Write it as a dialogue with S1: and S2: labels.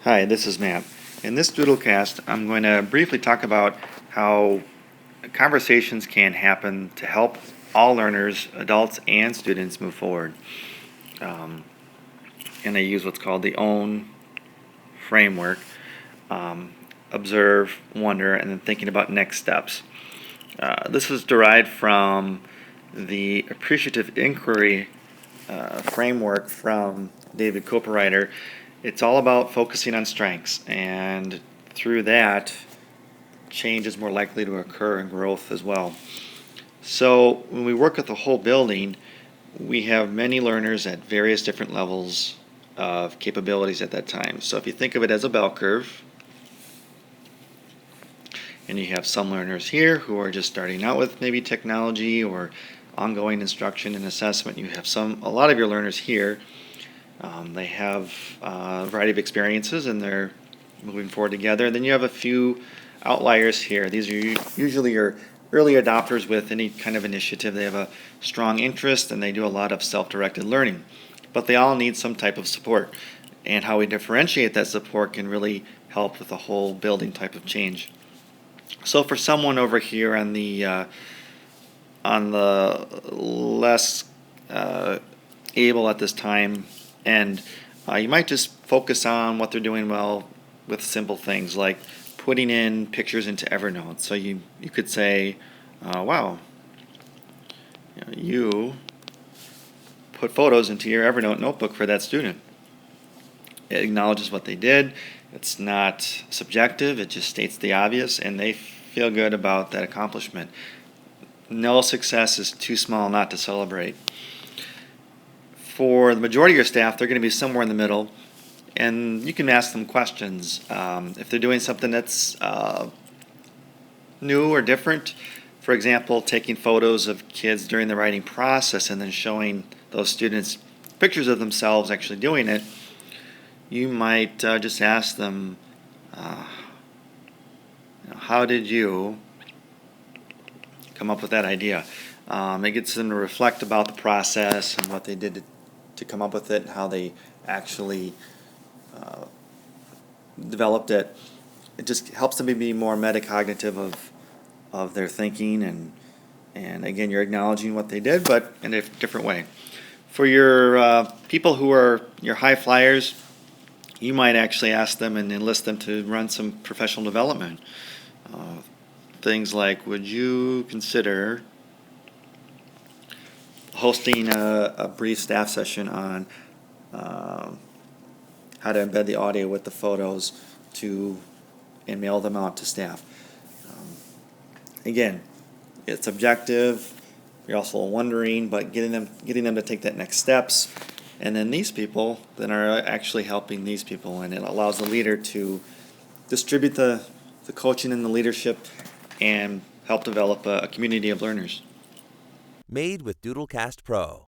S1: Hi, this is Matt. In this Doodlecast, I'm going to briefly talk about how conversations can happen to help all learners, adults and students, move forward. Um, and I use what's called the OWN framework: um, observe, wonder, and then thinking about next steps. This is derived from the appreciative inquiry framework from David Cooperrider. It's all about focusing on strengths, and through that, change is more likely to occur and growth as well. So when we work with the whole building, we have many learners at various different levels of capabilities at that time. So if you think of it as a bell curve, and you have some learners here who are just starting out with maybe technology or ongoing instruction and assessment. You have a lot of your learners here. They have a variety of experiences and they're moving forward together. And then you have a few outliers here. These are usually your early adopters with any kind of initiative. They have a strong interest and they do a lot of self-directed learning. But they all need some type of support. And how we differentiate that support can really help with the whole building type of change. So for someone over here on the less able at this time, and you might just focus on what they're doing well with simple things like putting in pictures into Evernote. So you could say, wow, you put photos into your Evernote notebook for that student. It acknowledges what they did. It's not subjective. It just states the obvious, and they feel good about that accomplishment. No success is too small not to celebrate. For the majority of your staff, they're going to be somewhere in the middle, and you can ask them questions. If they're doing something that's new or different, for example, taking photos of kids during the writing process and then showing those students pictures of themselves actually doing it, you might just ask them, how did you come up with that idea? It gets them to reflect about the process and what they did to come up with it and how they actually developed it. It just helps them be more metacognitive of their thinking, and again, you're acknowledging what they did, but in a different way. For your people who are your high flyers, you might actually ask them and enlist them to run some professional development. Things like, would you consider hosting a brief staff session on how to embed the audio with the photos and mail them out to staff? Again, it's objective. You're also wondering, but getting them to take that next steps, and then these people then are actually helping these people, and it allows the leader to distribute the coaching and the leadership and help develop a community of learners.
S2: Made with Doodlecast Pro.